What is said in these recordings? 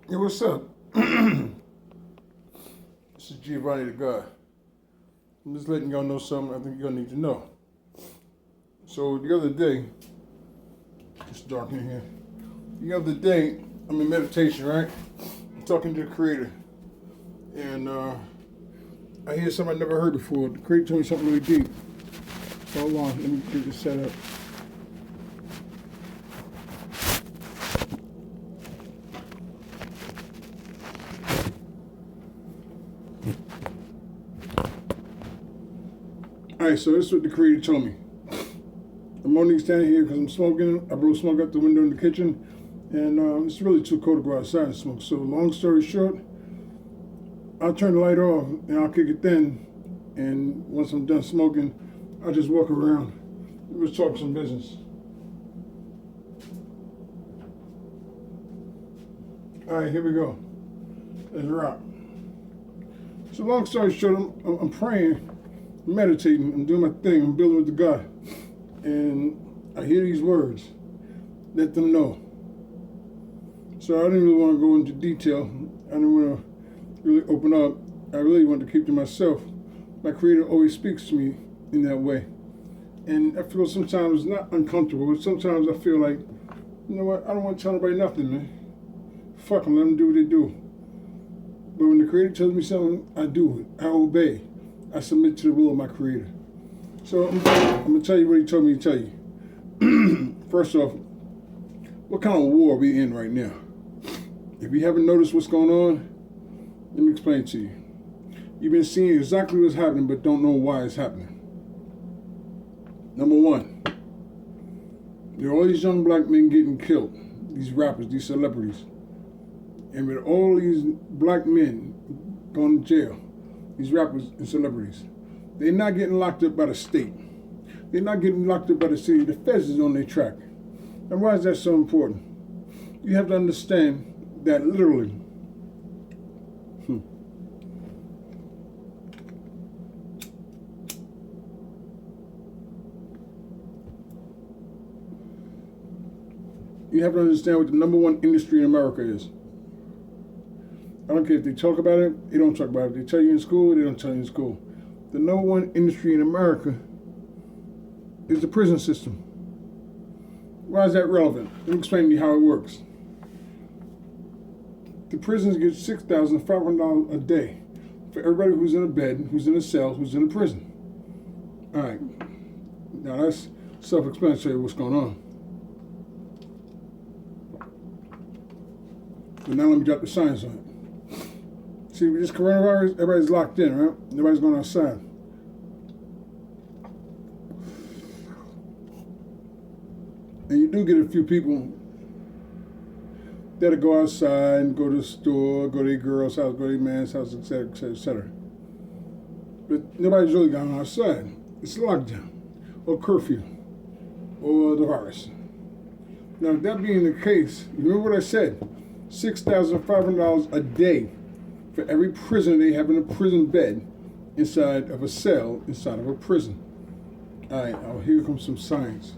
Hey, what's up? This is Giovanni the God. I'm just letting y'all know something I think y'all need to know. So the other day, it's dark in here. The other day, I'm in meditation, right? I'm talking to the Creator, and I hear something I never heard before. The Creator told me something really deep. So hold on, let me get this set up. Alright, so this is what the Creator told me. I'm only standing here because I'm smoking. I blew smoke out the window in the kitchen, and it's really too cold to go outside and smoke. So long story short, I'll turn the light off and I'll kick it then, and once I'm done smoking, I'll just walk around. Let's talk some business. Alright, here we go. Let's rock. So long story short, I'm praying, meditating, I'm doing my thing, I'm building with the God. And I hear these words, let them know. So I didn't really want to go into detail. I didn't want to really open up. I really want to keep to myself. My Creator always speaks to me in that way. And I feel sometimes not uncomfortable, but sometimes I feel like, you know what, I don't want to tell nobody nothing, man. Fuck them, let them do what they do. But when the Creator tells me something, I do it. I obey. I submit to the will of my Creator. So I'm going to tell you what he told me to tell you. First off, what kind of war are we in right now? If you haven't noticed what's going on, let me explain to you. You've been seeing exactly what's happening, but don't know why it's happening. Number one, there are all these young black men getting killed, these rappers, these celebrities. And with all these black men going to jail, these rappers and celebrities, they're not getting locked up by the state. They're not getting locked up by the city. The feds is on their track. And why is that so important? You have to understand that literally, you have to understand what the number one industry in America is. I don't care if they talk about it, they don't talk about it. They tell you in school, they don't tell you in school. The number one industry in America is the prison system. Why is that relevant? Let me explain to you how it works. The prisons get $6,500 a day for everybody who's in a bed, who's in a cell, who's in a prison. All right. Now that's self-explanatory what's going on. But now let me drop the science on it. See, with this coronavirus, everybody's locked in, right? Nobody's going outside. And you do get a few people that'll go outside and go to the store, go to their girl's house, go to their man's house, etc., etc., etc. But nobody's really gone outside. It's lockdown, or curfew, or the virus. Now, that being the case, you remember what I said? $6,500 a day for every prisoner they have in a prison bed inside of a cell inside of a prison. All right, now here comes some science.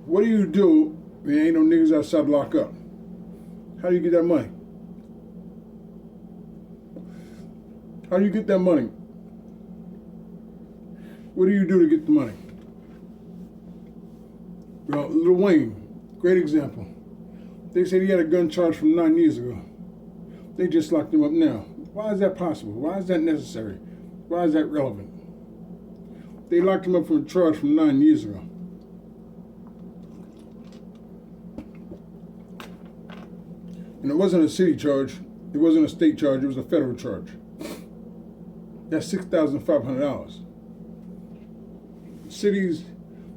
What do you do when there ain't no niggas outside lock up? How do you get that money? How do you get that money? What do you do to get the money? Well, Lil Wayne, great example. They said he had a gun charge from 9 years ago. They just locked him up now. Why is that possible? Why is that necessary? Why is that relevant? They locked him up for a charge from 9 years ago. And it wasn't a city charge. It wasn't a state charge. It was a federal charge. That's $6,500. Cities,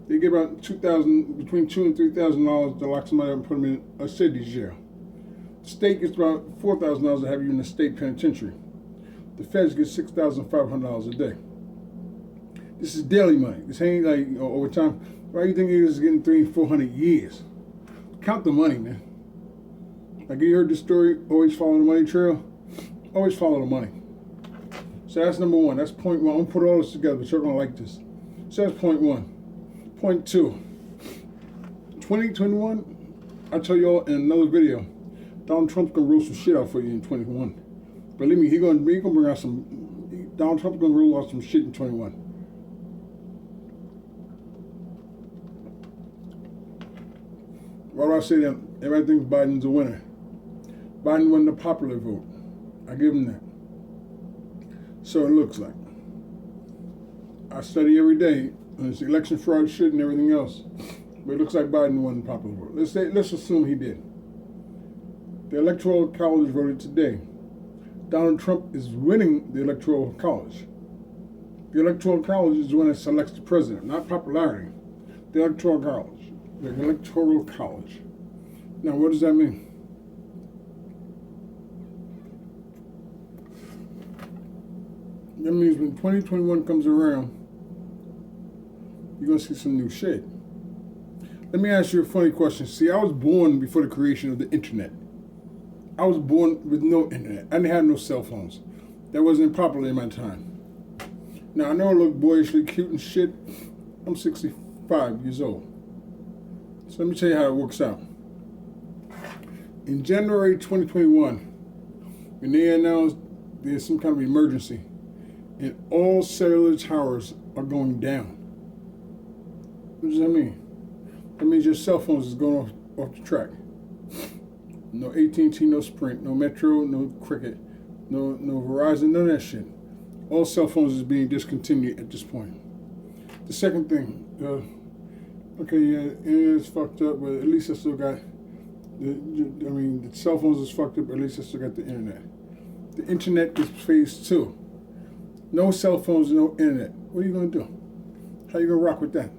they get about between $2,000 and $3,000 to lock somebody up and put them in a city jail. The state gets about $4,000 to have you in the state penitentiary. The feds get $6,500 a day. This is daily money. This ain't like over time. Why do you think niggas is getting 300 and 400 years? Count the money, man. Like you heard the story, always follow the money trail. Always follow the money. So that's number one. That's point one. I'm gonna put all this together, but you're gonna like this. So that's point one. Point two. 2021, I tell y'all in another video, Donald Trump's gonna roll some shit out for you in 21. Believe me, he gonna bring out some. Donald Trump's gonna roll out some shit in 21. Why do I say that? Everybody thinks Biden's a winner. Biden won the popular vote. I give him that. So it looks like. I study every day, and it's election fraud shit and everything else. But it looks like Biden won the popular vote. Let's assume he did. The Electoral College voted today. Donald Trump is winning the Electoral College. The Electoral College is the one that selects the president, not popularity. The Electoral College. The Electoral College. Now, what does that mean? That means when 2021 comes around, you're going to see some new shit. Let me ask you a funny question. See, I was born before the creation of the internet. I was born with no internet. I didn't have no cell phones. That wasn't popular in my time. Now, I know I look boyishly cute and shit. I'm 65 years old. So let me tell you how it works out. In January 2021, when they announced there's some kind of emergency, and all cellular towers are going down. What does that mean? That means your cell phones is going off the track. No AT&T, no Sprint, no Metro, no Cricket, no Verizon, none of that shit. All cell phones is being discontinued at this point. The second thing, okay, yeah, internet's fucked up, but at least I still got, the cell phones is fucked up, but at least I still got the internet. The internet is phase 2. No cell phones, no internet. What are you going to do? How are you going to rock with that?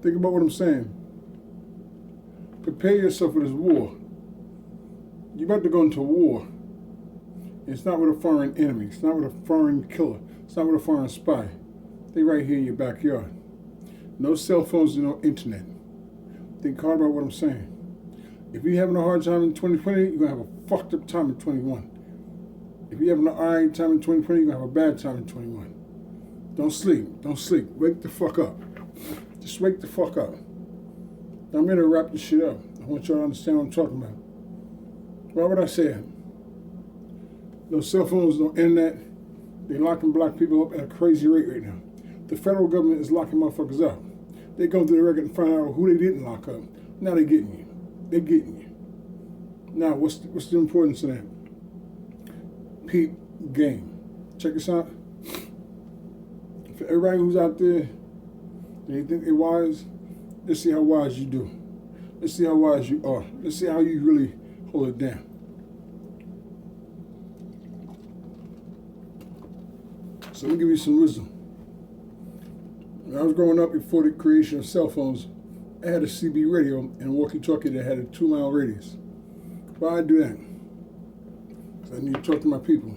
Think about what I'm saying. Prepare yourself for this war. You're about to go into war. It's not with a foreign enemy. It's not with a foreign killer. It's not with a foreign spy. They right here in your backyard. No cell phones and no internet. Think hard about what I'm saying. If you're having a hard time in 2020, you're going to have a fucked up time in 21. If you're having an alright time in 2020, you're going to have a bad time in 21. Don't sleep. Don't sleep. Wake the fuck up. Just wake the fuck up. Now, I'm going to wrap this shit up. I want y'all to understand what I'm talking about. Why would I say it? No cell phones, no internet. They're locking black people up at a crazy rate right now. The federal government is locking motherfuckers up. They go through the record and find out who they didn't lock up. Now they're getting you. They're getting you. Now, what's the importance of that? Peep game. Check this out. For everybody who's out there, and you think they're wise, let's see how wise you do. Let's see how wise you are. Let's see how you really hold it down. So let me give you some wisdom. When I was growing up before the creation of cell phones, I had a CB radio and a walkie-talkie that had a 2-mile radius. Why I do that? Because I need to talk to my people.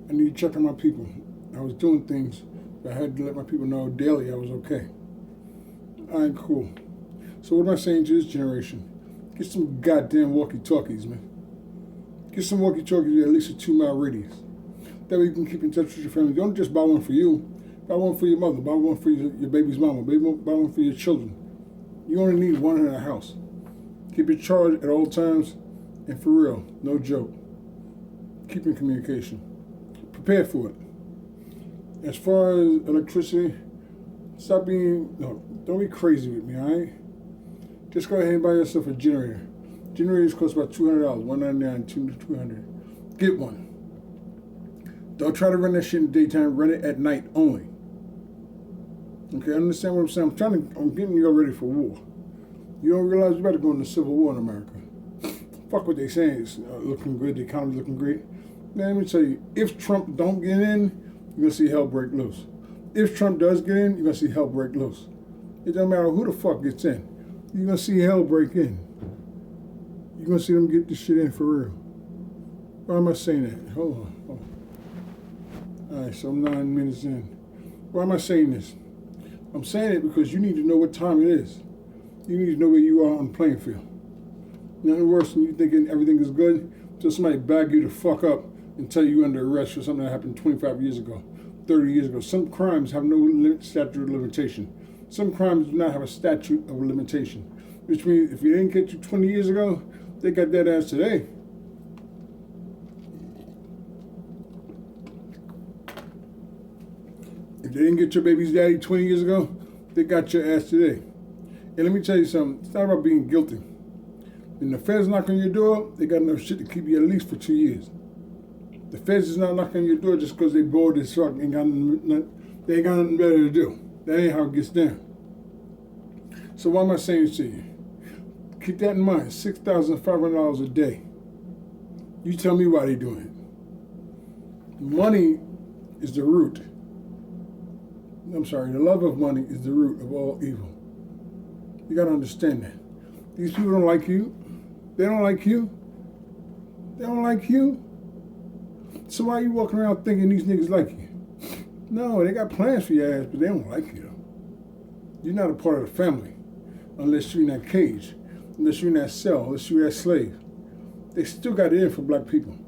I need to check on my people. I was doing things, but I had to let my people know daily I was okay. All right, cool. So what am I saying to this generation? Get some goddamn walkie-talkies, man. Get some walkie-talkies with at least a 2-mile radius. That way you can keep in touch with your family. Don't just buy one for you. Buy one for your mother. Buy one for your baby's mama. Buy one for your children. You only need one in a house. Keep it charged at all times. And for real, no joke. Keep in communication. Prepare for it. As far as electricity, don't be crazy with me, all right? Just go ahead and buy yourself a generator. Generators cost about $200, $199, $200. Get one. Don't try to run that shit in the daytime. Run it at night only. Okay, understand what I'm saying? I'm getting you all ready for war. You don't realize you're about to go into civil war in America. Fuck what they saying. It's looking good. The economy's looking great. Now, let me tell you, if Trump don't get in, you're going to see hell break loose. If Trump does get in, you're going to see hell break loose. It doesn't matter who the fuck gets in. You're going to see hell break in. You're going to see them get this shit in for real. Why am I saying that? Hold on. All right, so I'm 9 minutes in. Why am I saying this? I'm saying it because you need to know what time it is. You need to know where you are on the playing field. Nothing worse than you thinking everything is good until somebody bag you the fuck up and tell you you're under arrest for something that happened 25 years ago, 30 years ago. Some crimes have no statute of limitation. Some crimes do not have a statute of limitation, which means if you didn't get you 20 years ago, they got that ass today. If they didn't get your baby's daddy 20 years ago, they got your ass today. And let me tell you something, it's not about being guilty. When the feds knock on your door, they got enough shit to keep you at least for 2 years. The feds is not knocking on your door just because they bored as fuck and they ain't got nothing better to do. That ain't how it gets down. So why am I saying this to you? Keep that in mind, $6,500 a day. You tell me why they doing it. Money is the root. The love of money is the root of all evil. You gotta understand that. These people don't like you. They don't like you. They don't like you. So why are you walking around thinking these niggas like you? No, they got plans for your ass, but they don't like you though. You're not a part of the family unless you're in that cage, unless you're in that cell, unless you're that slave. They still got it in for black people.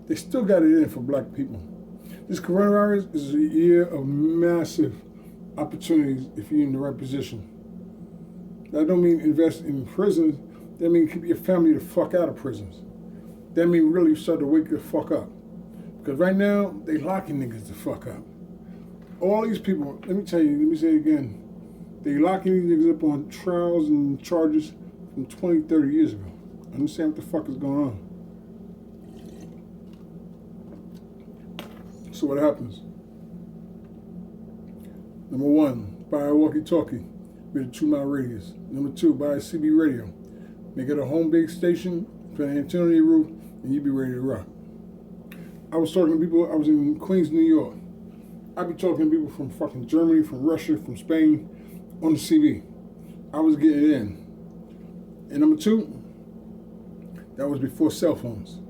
They still got it in for black people. This coronavirus is a year of massive opportunities if you're in the right position. That don't mean invest in prisons. That mean keep your family the fuck out of prisons. That mean really start to wake the fuck up. Because right now, they locking niggas the fuck up. All these people, let me say it again. They locking these niggas up on trials and charges from 20, 30 years ago. Understand what the fuck is going on. So what happens? Number one, buy a walkie-talkie with a 2-mile radius. Number two, buy a CB radio. Make it a home-based station, put an antenna on your roof, and you be ready to rock. I was talking to people, I was in Queens, New York. I be talking to people from fucking Germany, from Russia, from Spain, on the CB. I was getting it in. And number two, that was before cell phones.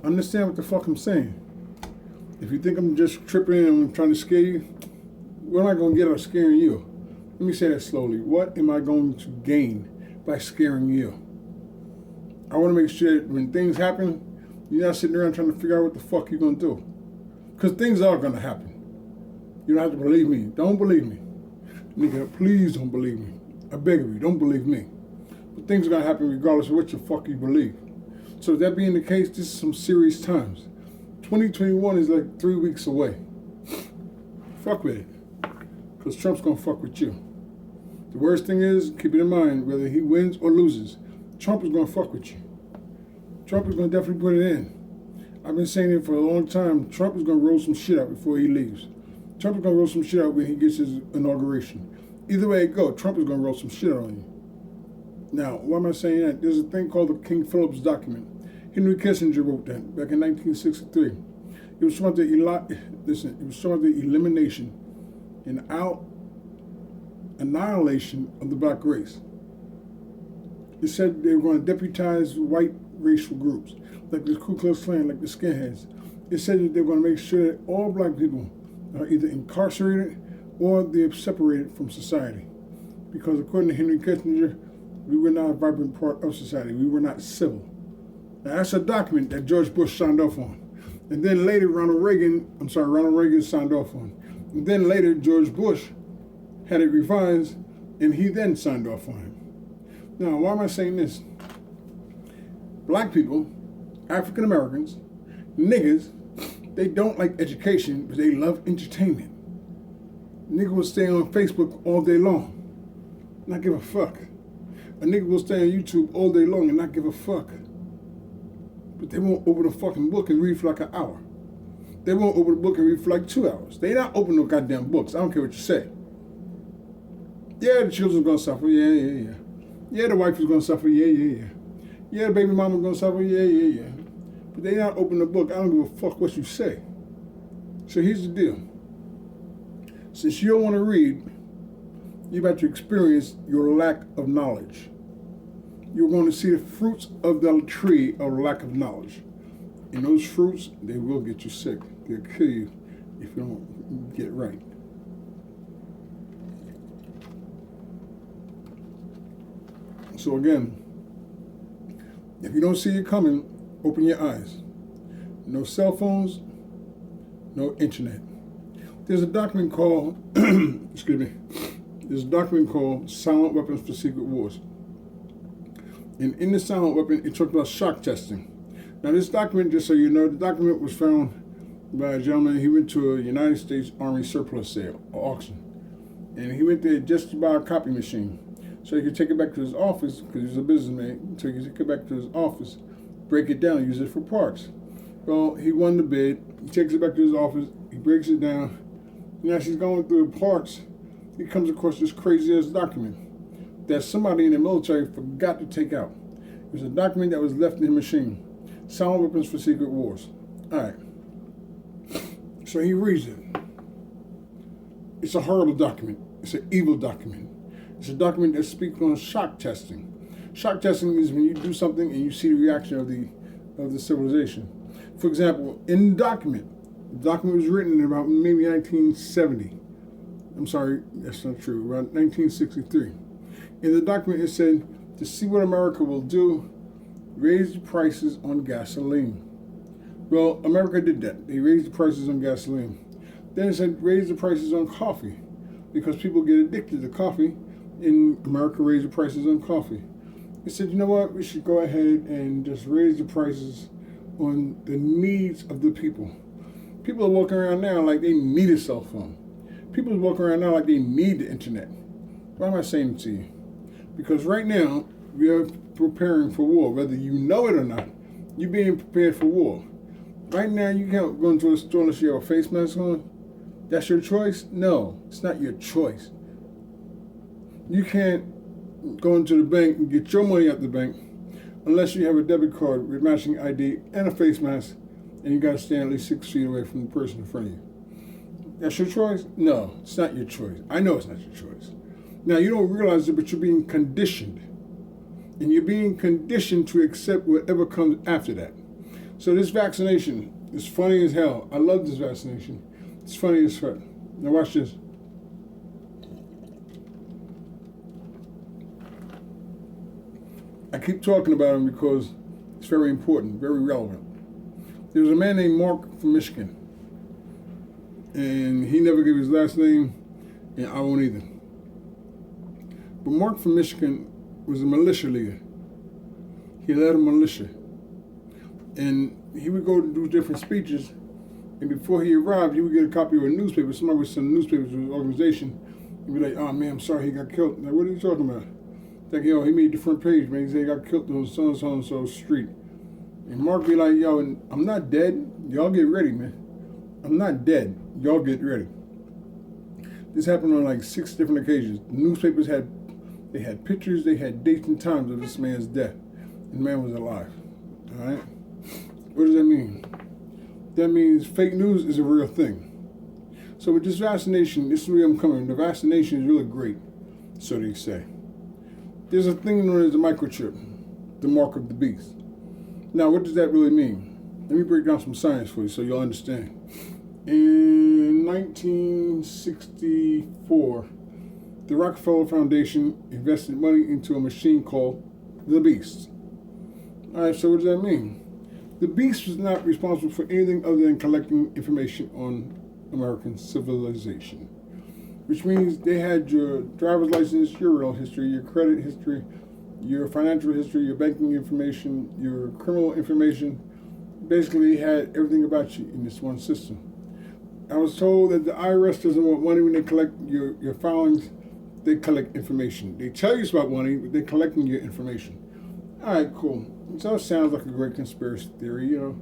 Understand what the fuck I'm saying. If you think I'm just tripping and I'm trying to scare you, what am I going to get out of scaring you? Let me say that slowly. What am I going to gain by scaring you? I want to make sure that when things happen, you're not sitting around trying to figure out what the fuck you're going to do. Because things are going to happen. You don't have to believe me. Don't believe me. Nigga, please don't believe me. I beg of you, don't believe me. But things are going to happen regardless of what the fuck you believe. So that being the case, this is some serious times. 2021 is like 3 weeks away. Fuck with it. Because Trump's going to fuck with you. The worst thing is, keep it in mind, whether he wins or loses, Trump is going to fuck with you. Trump is going to definitely put it in. I've been saying it for a long time. Trump is going to roll some shit out before he leaves. Trump is going to roll some shit out when he gets his inauguration. Either way it go, Trump is going to roll some shit out on you. Now, why am I saying that? There's a thing called the King Phillips document. Henry Kissinger wrote that back in 1963. It was about the elimination and annihilation of the black race. It said they were going to deputize white racial groups, like the Ku Klux Klan, like the skinheads. It said that they were going to make sure that all black people are either incarcerated or they're separated from society. Because according to Henry Kissinger, we were not a vibrant part of society. We were not civil. Now that's a document that George Bush signed off on. And then later Ronald Reagan signed off on. And then later George Bush had it revised and he then signed off on it. Now, why am I saying this? Black people, African Americans, niggas, they don't like education, but they love entertainment. Nigga will stay on Facebook all day long, not give a fuck. A nigga will stay on YouTube all day long and not give a fuck. But they won't open a fucking book and read for like an hour. They won't open a book and read for like 2 hours. They not open no goddamn books. I don't care what you say. Yeah, the children's gonna suffer. Yeah. Yeah, the wife is gonna suffer. Yeah. Yeah, the baby mama's gonna suffer. Yeah. But they not open the book. I don't give a fuck what you say. So here's the deal. Since you don't want to read, you're about to experience your lack of knowledge. You're going to see the fruits of the tree of lack of knowledge. And those fruits, they will get you sick. They'll kill you if you don't get it right. So again, if you don't see it coming, open your eyes. No cell phones, no internet. There's a document called, excuse me, there's a document called Silent Weapons for Secret Wars. And in the silent weapon, it talked about shock testing. Now, this document, just so you know, the document was found by a gentleman. He went to a United States Army surplus sale, or auction. And he went there just to buy a copy machine. So he could take it back to his office, because he was a businessman, so he could take it back to his office, break it down, use it for parts. Well, he won the bid. He takes it back to his office. He breaks it down. And as he's going through the parts, he comes across this crazy-ass document that somebody in the military forgot to take out. It was a document that was left in the machine. Silent Weapons for Secret Wars. All right. So he reads it. It's a horrible document. It's an evil document. It's a document that speaks on shock testing. Shock testing is when you do something and you see the reaction of the civilization. For example, in the document was written in about maybe 1970. I'm sorry, that's not true. Around 1963. In the document, it said, to see what America will do, raise the prices on gasoline. Well, America did that. They raised the prices on gasoline. Then it said, raise the prices on coffee, because people get addicted to coffee, and America raised the prices on coffee. It said, you know what, we should go ahead and just raise the prices on the needs of the people. People are walking around now like they need a cell phone. People are walking around now like they need the internet. Why am I saying it to you? Because right now, we are preparing for war. Whether you know it or not, you're being prepared for war. Right now, you can't go into a store unless you have a face mask on. That's your choice? No, it's not your choice. You can't go into the bank and get your money out the bank unless you have a debit card with matching ID and a face mask, and you got to stand at least 6 feet away from the person in front of you. That's your choice? No, it's not your choice. I know it's not your choice. Now, you don't realize it, but you're being conditioned. And you're being conditioned to accept whatever comes after that. So this vaccination is funny as hell. I love this vaccination. It's funny as fuck. Now watch this. I keep talking about him because it's very important, very relevant. There was a man named Mark from Michigan. And he never gave his last name, and I won't either. But Mark from Michigan was a militia leader. He led a militia. And he would go to do different speeches, and before he arrived, he would get a copy of a newspaper. Somebody would send a newspaper to his organization. He'd be like, oh man, I'm sorry he got killed. Like, what are you talking about? Like, yo, he made the front page, man. He said he got killed on so-and-so street. And Mark be like, yo, I'm not dead. Y'all get ready, man. I'm not dead. Y'all get ready. This happened on like 6 different occasions. The newspapers had pictures, they had dates and times of this man's death. And the man was alive. All right? What does that mean? That means fake news is a real thing. So with this vaccination, this is where I'm coming. The vaccination is really great, so they say. There's a thing known as the microchip, the mark of the beast. Now, what does that really mean? Let me break down some science for you so you'll understand. In 1964, the Rockefeller Foundation invested money into a machine called the Beast. All right, so what does that mean? The Beast was not responsible for anything other than collecting information on American civilization, which means they had your driver's license, your real history, your credit history, your financial history, your banking information, your criminal information. Basically, they had everything about you in this one system. I was told that the IRS doesn't want money when they collect your filings. They collect information. They tell you it's about money, but they're collecting your information. All right, cool. So it sounds like a great conspiracy theory, you know.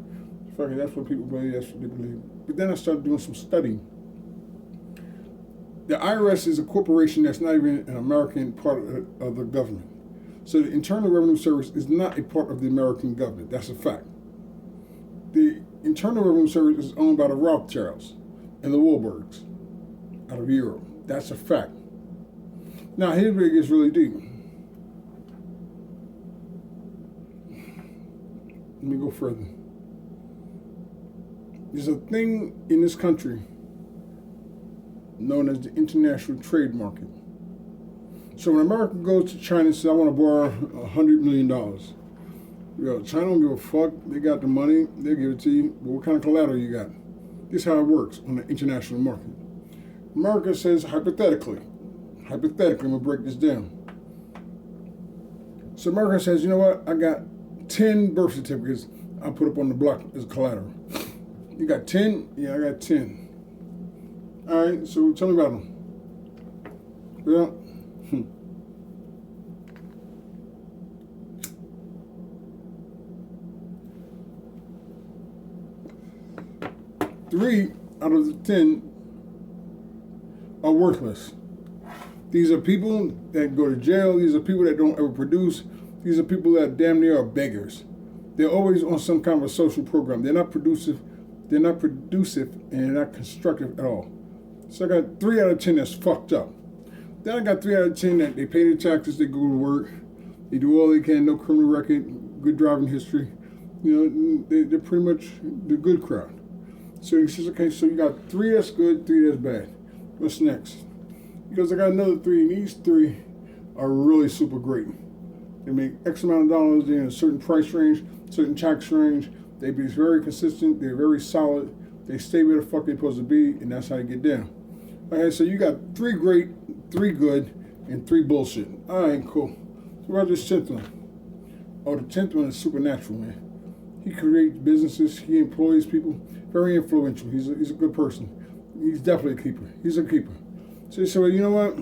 Fuck it, that's what people believe, that's what they believe. But then I started doing some studying. The IRS is a corporation that's not even an American part of the government. So the Internal Revenue Service is not a part of the American government. That's a fact. The Internal Revenue Service is owned by the Rothschilds and the Wahlbergs out of Europe. That's a fact. Now, here's where it gets really deep. Let me go further. There's a thing in this country known as the international trade market. So when America goes to China and says, I want to borrow $100 million, China don't give a fuck. They got the money, they'll give it to you. But what kind of collateral you got? This is how it works on the international market. America says hypothetically, I'm gonna break this down. So America says, you know what? I got 10 birth certificates I put up on the block as collateral. You got 10? Yeah, I got 10. All right, so tell me about them. Well, 3 out of the 10 are worthless. These are people that go to jail. These are people that don't ever produce. These are people that damn near are beggars. They're always on some kind of a social program. They're not producive. They're not producive, and they're not constructive at all. So I got 3 out of 10 that's fucked up. Then I got 3 out of 10 that they pay their taxes, they go to work, they do all they can, no criminal record, good driving history. You know, they're pretty much the good crowd. So he says, okay, so you got 3 that's good, 3 that's bad. What's next? Because I got another 3, and these 3 are really super great. They make X amount of dollars, they're in a certain price range, certain tax range. They be very consistent, they're very solid, they stay where the fuck they're supposed to be, and that's how you get down. Okay, so you got 3 great, 3 good, and 3 bullshit. All right, cool. So what about this 10th one? Oh, the 10th one is supernatural, man. He creates businesses, he employs people, very influential. He's a good person. He's definitely a keeper. He's a keeper. So he said, well, you know what?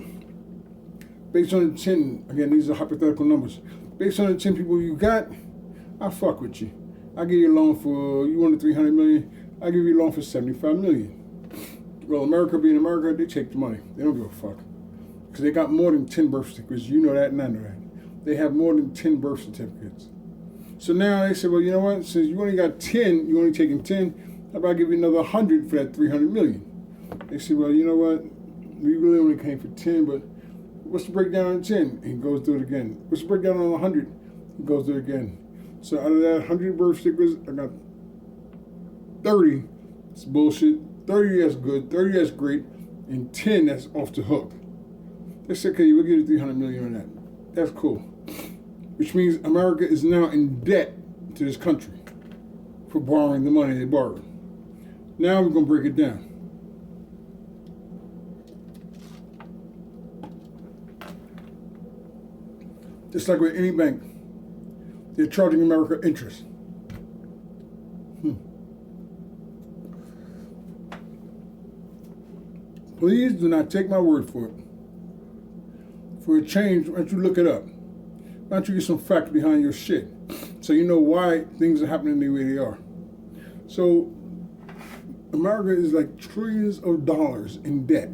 Based on the 10, again, these are hypothetical numbers. Based on the 10 people you got, I'll fuck with you. I'll give you a loan for, you wanted $300 million, I'll give you a loan for $75 million. Well, America being America, they take the money. They don't give a fuck. Because they got more than 10 birth certificates. You know that and I know that. They have more than 10 birth certificates. So now they said, well, you know what? Since you only got 10, you only taking 10, how about I give you another 100 for that $300 million? They said, well, you know what? We really only came for 10, but what's the breakdown on 10? And he goes through it again. What's the breakdown on 100? He goes through it again. So out of that 100 birth certificates, I got 30. It's bullshit. 30 that's good, 30 that's great, and 10 that's off the hook. They said, okay, we'll give you $300 million on that. That's cool. Which means America is now in debt to this country for borrowing the money they borrowed. Now we're going to break it down. Just like with any bank, they're charging America interest. Please do not take my word for it. For a change, why don't you look it up? Why don't you get some facts behind your shit so you know why things are happening the way they are. So America is like trillions of dollars in debt.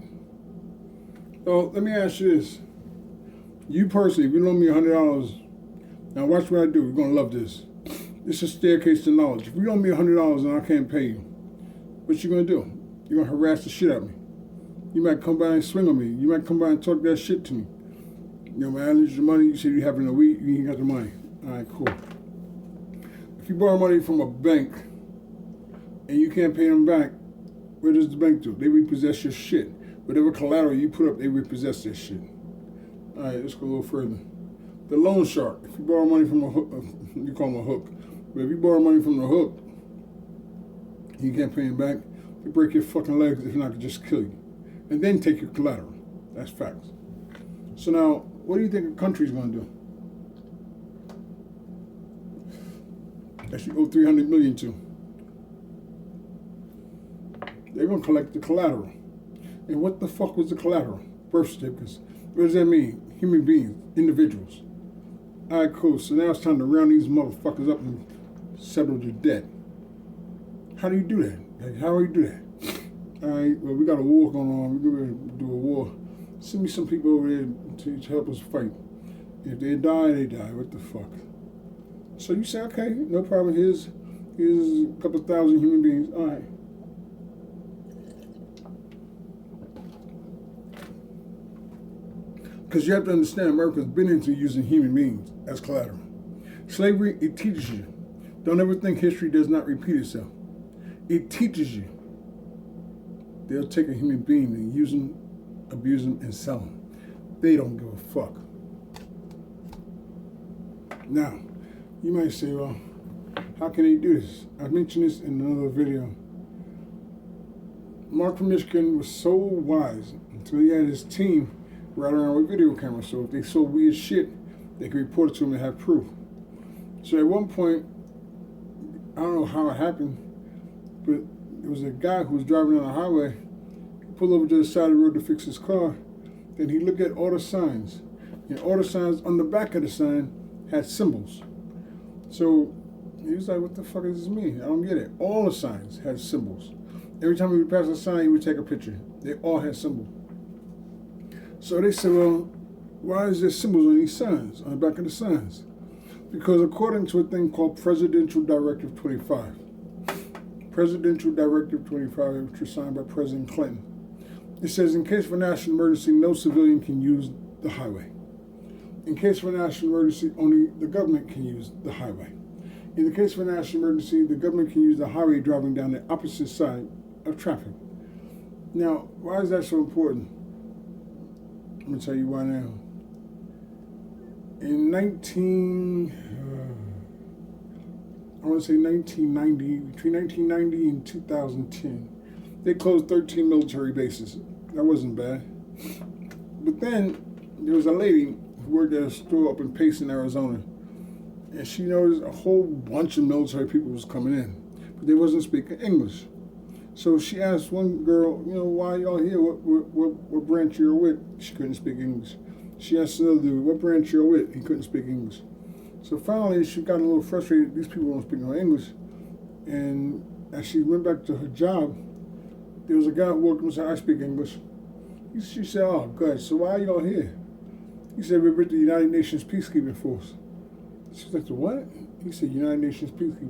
Well, let me ask you this. You personally, if you loan me $100, now watch what I do. You're going to love this. It's a staircase to knowledge. If you loan me $100 and I can't pay you, what you going to do? You're going to harass the shit out of me. You might come by and swing on me. You might come by and talk that shit to me. You know, man, I need your money. You said you have it in a week. You ain't got the money. All right, cool. If you borrow money from a bank and you can't pay them back, what does the bank do? They repossess your shit. Whatever collateral you put up, they repossess that shit. All right, let's go a little further. The loan shark. If you borrow money from a hook, you call them a hook. But if you borrow money from the hook, you can't pay them back, they break your fucking legs. If not, they just kill you. And then take your collateral. That's facts. So now, what do you think a country's going to do? That you owe $300 million to. They're going to collect the collateral. And what the fuck was the collateral? Birth certificates. What does that mean? Human beings, individuals. All right, cool. So now it's time to round these motherfuckers up and settle their debt. How do you do that? Like, how do you do that? All right, well, we got a war going on. We're going to do a war. Send me some people over there to help us fight. If they die, they die. What the fuck? So you say, okay, no problem. Here's a couple thousand human beings. All right. Because you have to understand, America's been into using human beings as collateral. Slavery, it teaches you. Don't ever think history does not repeat itself. It teaches you. They'll take a human being and use them, abuse them, and sell them. They don't give a fuck. Now, you might say, well, how can they do this? I mentioned this in another video. Mark from Michigan was so wise until he had his team ride around with video cameras. So if they saw weird shit, they could report it to him and have proof. So at one point, I don't know how it happened, but there was a guy who was driving on the highway. He pulled over to the side of the road to fix his car. Then he looked at all the signs. And all the signs on the back of the sign had symbols. So he was like, what the fuck does this mean? I don't get it. All the signs had symbols. Every time he would pass a sign, he would take a picture. They all had symbols. So they said, well, why is there symbols on these signs, on the back of the signs? Because according to a thing called Presidential Directive 25, Presidential Directive 25, which was signed by President Clinton, it says, in case of a national emergency, no civilian can use the highway. In case of a national emergency, only the government can use the highway. In the case of a national emergency, the government can use the highway driving down the opposite side of traffic. Now, why is that so important? I'm going to tell you why now. In 1990, between 1990 and 2010, they closed 13 military bases. That wasn't bad. But then there was a lady who worked at a store up in Payson, Arizona, and she noticed a whole bunch of military people was coming in, but they wasn't speaking English. So she asked one girl, why y'all here? What branch you're with? She couldn't speak English. She asked another dude, what branch you're with? He couldn't speak English. So finally, she got a little frustrated. These people don't speak no English. And as she went back to her job, there was a guy who walked up and said, I speak English. She said, oh, good. So why are y'all here? He said, we're with the United Nations Peacekeeping Force. She was like, the what? He said, United Nations Peacekeeping